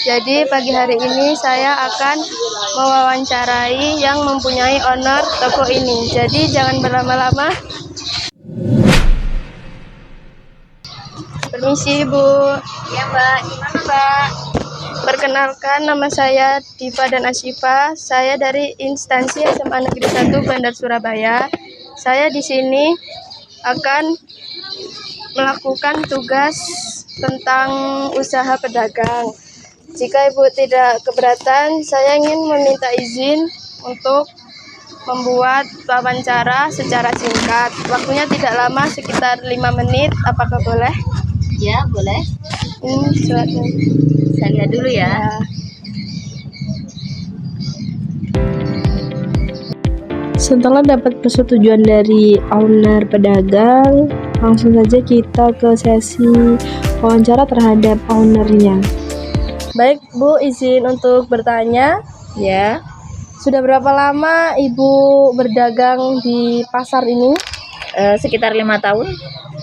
Jadi pagi hari ini saya akan mewawancarai yang mempunyai owner toko ini. Jadi jangan berlama-lama. Permisi Bu. Ya Mbak, gimana Mbak? Perkenalkan, nama saya Diva dan Asyifa. Saya dari instansi SMA Negeri 1 Bandar Surabaya. Saya di sini akan melakukan tugas tentang usaha pedagang. Jika Ibu tidak keberatan, saya ingin meminta izin untuk membuat wawancara secara singkat. Waktunya tidak lama, sekitar 5 menit. Apakah boleh? Ya, boleh. Silakan. Saya lihat dulu ya. Setelah dapat persetujuan dari owner pedagang, langsung saja kita ke sesi wawancara terhadap ownernya. Baik Bu, izin untuk bertanya. Ya, Sudah berapa lama Ibu berdagang di pasar ini? sekitar 5 tahun.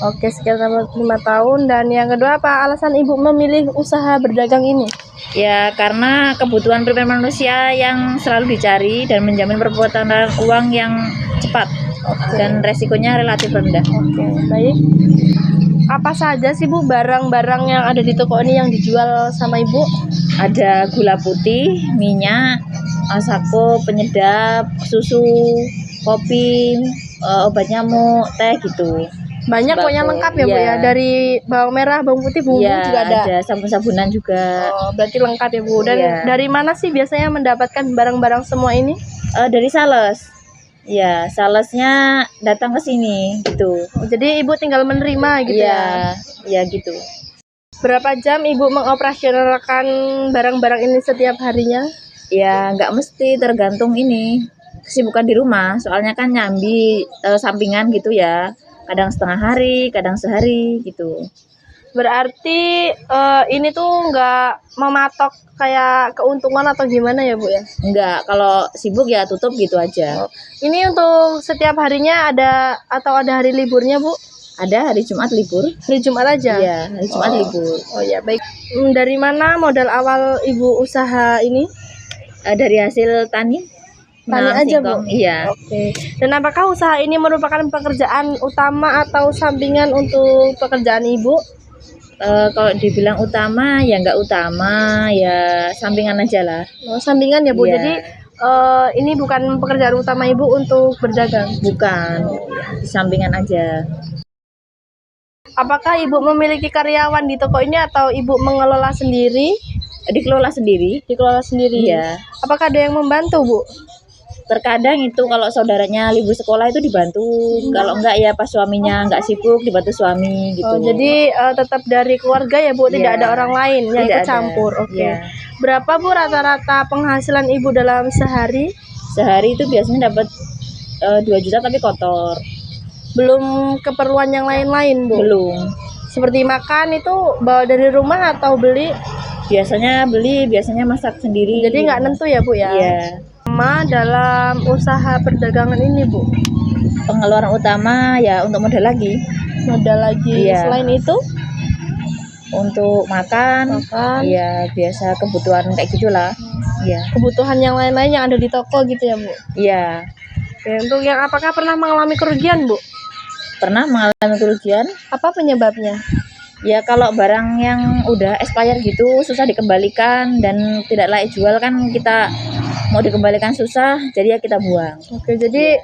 Oke, sekitar 5 tahun. Dan yang kedua, apa alasan Ibu memilih usaha berdagang ini? Ya, karena kebutuhan primer manusia yang selalu dicari dan menjamin perputaran uang yang cepat dan resikonya relatif rendah. Oke, baik. Apa saja sih Bu barang-barang yang ada di toko ini yang dijual sama Ibu? Ada gula putih, minyak, masako, penyedap, susu, kopi, obat nyamuk, teh gitu. Banyak pokoknya lengkap ya Bu Iya. ya. Dari bawang merah, bawang putih, bumbu Iya, juga ada. sabun-sabunan juga. Oh, berarti lengkap ya Bu. Dan Iya. dari mana sih biasanya mendapatkan barang-barang semua ini? Dari sales. Ya, salesnya datang ke sini gitu. Oh, jadi Ibu tinggal menerima gitu ya. Iya, gitu. Berapa jam Ibu mengoperasionalkan barang-barang ini setiap harinya? Ya, nggak mesti, tergantung ini kesibukan di rumah. Soalnya kan nyambi sampingan gitu ya. Kadang setengah hari, kadang sehari gitu. Berarti ini tuh nggak mematok kayak keuntungan atau gimana ya Bu ya? Enggak, kalau sibuk ya tutup gitu aja. Ini untuk setiap harinya ada atau ada hari liburnya Bu? Ada hari Jumat libur. Hari Jumat aja? Iya, hari Jumat libur. Oh ya, baik. Dari mana modal awal Ibu usaha ini? Dari hasil tani. Tani Nanam aja singkong, Bu? iya. Oke. Dan apakah usaha ini merupakan pekerjaan utama atau sampingan untuk pekerjaan Ibu? Kalau dibilang utama ya nggak utama, ya sampingan aja lah. Oh, sampingan ya Bu. Iya. Jadi ini bukan pekerjaan utama Ibu untuk berdagang? Bukan, sampingan aja. Apakah Ibu memiliki karyawan di toko ini atau Ibu mengelola sendiri? Dikelola sendiri. Dikelola sendiri? Iya. Apakah ada yang membantu Bu? Terkadang itu kalau saudaranya libur sekolah itu dibantu. Kalau enggak ya pas suaminya enggak sibuk dibantu suami gitu. Oh, jadi tetap dari keluarga ya Bu, tidak Iya. ada orang lain yang ikut Tidak ada. campur. Oke. Iya. Berapa Bu rata-rata penghasilan Ibu dalam sehari? Sehari itu biasanya dapat 2 juta tapi kotor. Belum keperluan yang lain-lain Bu? Belum. Seperti makan itu bawa dari rumah atau beli? Biasanya beli, biasanya masak sendiri. Jadi nggak nentu ya Bu ya? Iya. Dalam usaha perdagangan ini Bu? Pengeluaran utama ya untuk modal lagi. Modal lagi. Iya. Selain itu? Untuk makan. Ya biasa kebutuhan kayak gitulah. Iya. Kebutuhan yang lain-lain yang ada di toko gitu ya Bu? Iya. Oke, untuk yang apakah pernah mengalami kerugian Bu? Pernah mengalami kerugian? Apa penyebabnya? Ya kalau barang yang udah expired gitu susah dikembalikan dan tidak layak jual kan kita mau dikembalikan susah, jadi ya kita buang. Oke, jadi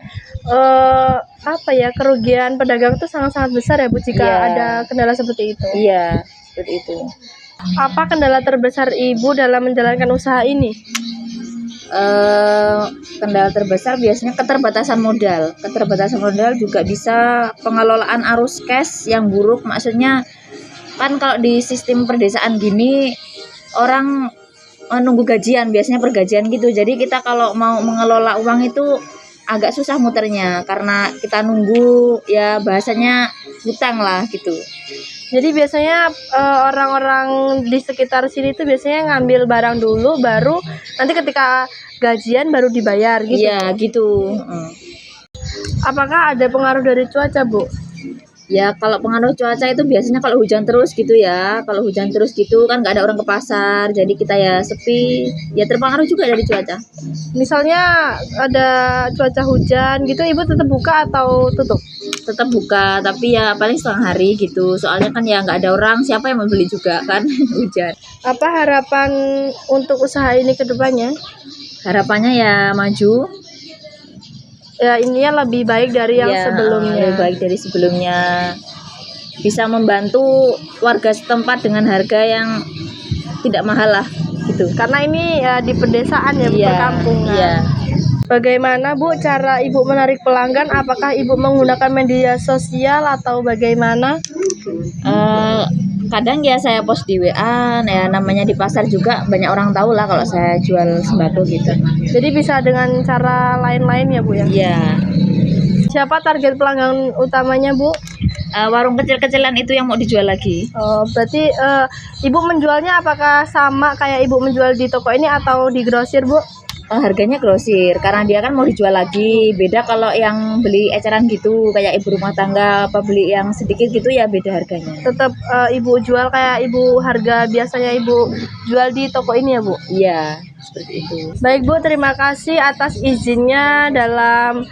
apa ya, kerugian pedagang itu sangat-sangat besar ya Bu jika Iya. ada kendala seperti itu? Iya, seperti itu. Apa kendala terbesar Ibu dalam menjalankan usaha ini? Kendala terbesar biasanya keterbatasan modal. Keterbatasan modal juga bisa pengelolaan arus cash yang buruk. Maksudnya kan kalau di sistem perdesaan gini orang menunggu gajian, biasanya pergajian gitu. Jadi kita kalau mau mengelola uang itu agak susah muternya karena kita nunggu, ya bahasanya hutang lah gitu. Jadi biasanya orang-orang di sekitar sini tuh biasanya ngambil barang dulu, baru nanti ketika gajian baru dibayar gitu. Iya gitu. Apakah ada pengaruh dari cuaca Bu? Ya kalau pengaruh cuaca itu biasanya kalau hujan terus gitu ya. Kalau hujan terus gitu kan nggak ada orang ke pasar, jadi kita ya sepi. Ya terpengaruh juga dari cuaca. Misalnya ada cuaca hujan gitu, ibu tetap buka atau tutup? Tetap buka, tapi ya paling setengah hari gitu. Soalnya kan ya nggak ada orang, siapa yang mau beli juga kan hujan. Apa harapan untuk usaha ini ke depannya? Harapannya ya maju. Ya ininya lebih baik dari yang Ya, sebelumnya. lebih baik dari sebelumnya. Bisa membantu warga setempat dengan harga yang tidak mahal lah gitu. Karena ini ya di pedesaan ya, Iya, perkampungan. iya. Bagaimana Bu cara Ibu menarik pelanggan? Apakah Ibu menggunakan media sosial atau bagaimana? Kadang ya saya post di WA, ya namanya di pasar juga banyak orang tahu lah kalau saya jual sembako gitu. Jadi bisa dengan cara lain-lain ya Bu ya? Iya. Siapa target pelanggan utamanya Bu? Warung kecil-kecilan itu yang mau dijual lagi. Oh, berarti Ibu menjualnya apakah sama kayak Ibu menjual di toko ini atau di grosir Bu? Harganya grosir karena dia kan mau dijual lagi. Beda kalau yang beli eceran gitu kayak ibu rumah tangga apa beli yang sedikit gitu ya beda harganya. Tetap Ibu jual kayak Ibu harga biasanya Ibu jual di toko ini ya Bu? Iya, seperti itu. Baik Bu, terima kasih atas izinnya dalam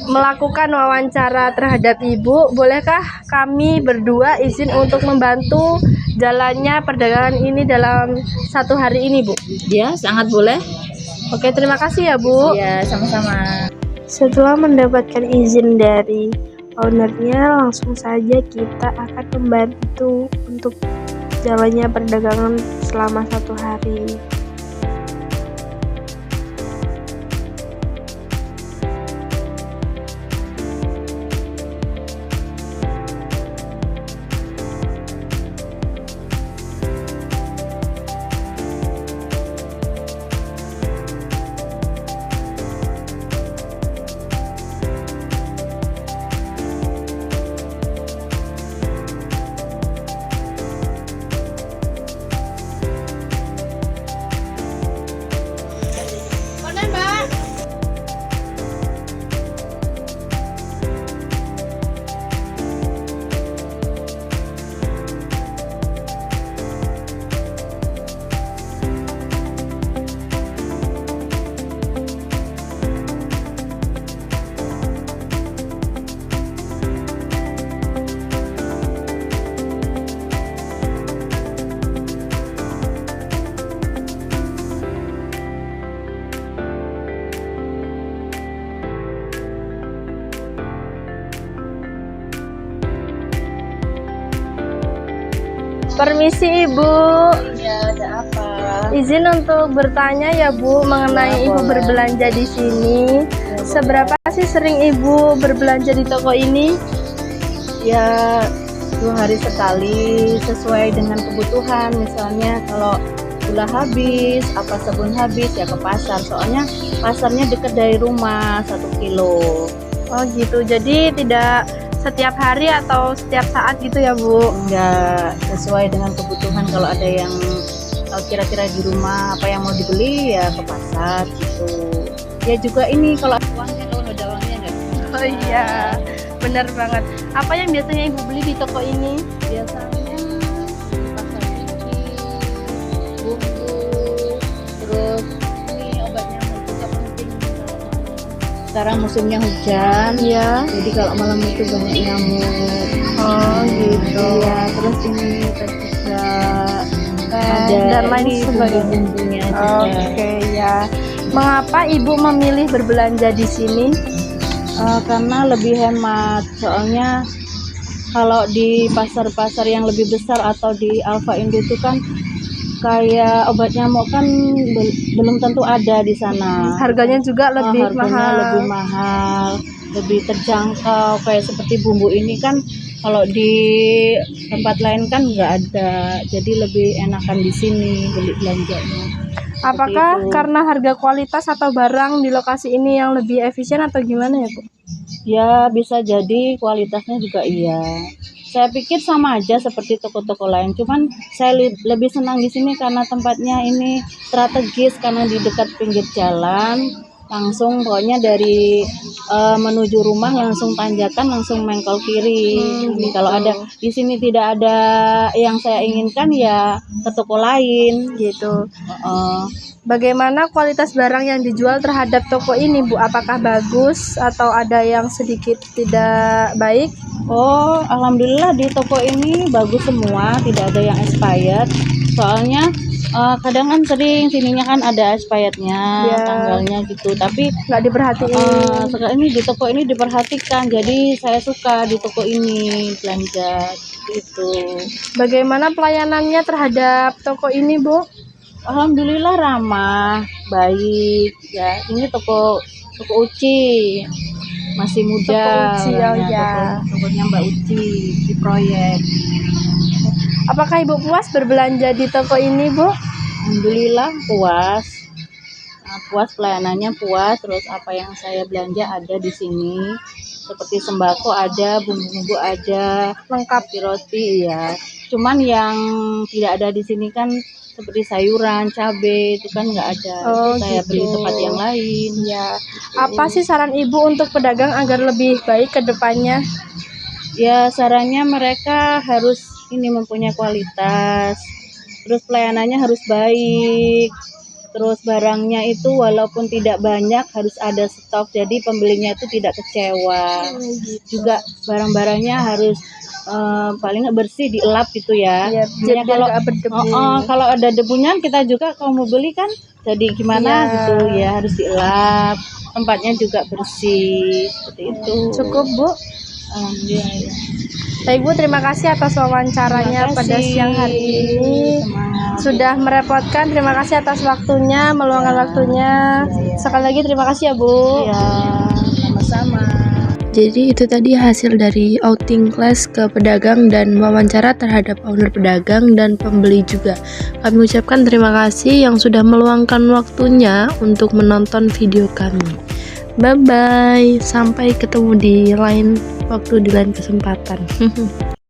melakukan wawancara terhadap Ibu. Bolehkah kami berdua izin untuk membantu jalannya perdagangan ini dalam satu hari ini Bu? Ya, sangat boleh. Oke, terima kasih ya Bu. Ya, sama-sama. Setelah mendapatkan izin dari ownernya, langsung saja kita akan membantu untuk jalannya perdagangan selama satu hari. Permisi Ibu. Ya, ada apa? Izin untuk bertanya ya Bu mengenai Ibu berbelanja di sini. Seberapa sih sering Ibu berbelanja di toko ini? Ya, 2 hari sekali sesuai dengan kebutuhan. Misalnya kalau gula habis, apa sabun habis ya ke pasar. Soalnya pasarnya dekat dari rumah 1 kilo. Oh gitu. Jadi tidak setiap hari atau setiap saat gitu ya Bu? Enggak, sesuai dengan kebutuhan. Kalau ada yang kira-kira di rumah apa yang mau dibeli ya ke pasar gitu. Ya juga ini kalau uangnya kalau nggak ada uangnya enggak. Oh iya, benar banget. Apa yang biasanya Ibu beli di toko ini? Biasanya pasar gigi, bumbu, terus ini obatnya juga penting. Sekarang musimnya hujan, Iya. jadi kalau malam itu banyak nyamuk. Oh gitu. Iya, terus ini juga Dan lain ini sebagainya. bumbu-bumbunya juga. Oke ya. Mengapa Ibu memilih berbelanja di sini? Karena lebih hemat. Soalnya kalau di pasar-pasar yang lebih besar atau di Alfa Indo itu kan kayak obat nyamuk kan belum tentu ada di sana. Harganya juga lebih Harganya mahal. lebih mahal, lebih terjangkau. Kayak seperti bumbu ini kan kalau di tempat lain kan nggak ada, jadi lebih enakan di sini beli belanjanya. Apakah itu. karena harga kualitas atau barang di lokasi ini yang lebih efisien atau gimana ya Bu? Ya bisa jadi kualitasnya juga iya. Saya pikir sama aja seperti toko-toko lain, cuman saya lebih senang di sini karena tempatnya ini strategis karena di dekat pinggir jalan. Langsung pokoknya dari menuju rumah langsung tanjakan, langsung mengkol kiri. Ini gitu. kalau ada di sini tidak ada yang saya inginkan ya ke toko lain. Gitu. Heeh. Bagaimana kualitas barang yang dijual terhadap toko ini, Bu? Apakah bagus atau ada yang sedikit tidak baik? Oh, alhamdulillah di toko ini bagus semua, tidak ada yang expired. Soalnya kadang kan sering sininya kan ada expirednya, Ya. tanggalnya gitu. Tapi Nggak diperhatiin. sekarang ini di toko ini diperhatikan. Jadi saya suka di toko ini belanja gitu. Bagaimana pelayanannya terhadap toko ini, Bu? Alhamdulillah ramah, baik ya. Ini toko Uci. Masih muda. Toko Uci, oh orangnya, ya. tokonya Mbak Uci di proyek. Apakah Ibu puas berbelanja di toko ini, Bu? Alhamdulillah puas. Puas pelayanannya puas, terus apa yang saya belanja ada di sini. Seperti sembako ada, bumbu-bumbu ada, Lengkap. roti ya. Cuman yang tidak ada di sini kan seperti sayuran, cabai itu kan nggak ada. Oh, Itu saya beli gitu. tempat yang lain. Ya. Apa sih saran Ibu untuk pedagang agar lebih baik ke depannya? Ya sarannya mereka harus ini mempunyai kualitas, terus pelayanannya harus baik, terus barangnya itu walaupun tidak banyak harus ada stok, jadi pembelinya itu tidak kecewa. Juga barang-barangnya harus paling nggak bersih, dielap gitu ya. Ya, Misalnya biar nggak berdebu. kalau ada debunya kita juga kalau mau beli kan jadi gimana Ya. gitu ya, harus dielap, tempatnya juga bersih seperti itu. Cukup, Bu. Alhamdulillah. Baik, Bu, terima kasih atas wawancaranya Terima pada kasih. siang hari ini. Semangat. Sudah merepotkan, terima kasih atas waktunya, meluangkan waktunya. Sekali lagi terima kasih ya, Bu. Ya, sama-sama. Jadi itu tadi hasil dari outing class ke pedagang dan wawancara terhadap owner pedagang dan pembeli juga. Kami ucapkan terima kasih yang sudah meluangkan waktunya untuk menonton video kami. Bye-bye, sampai ketemu di lain waktu, di lain kesempatan.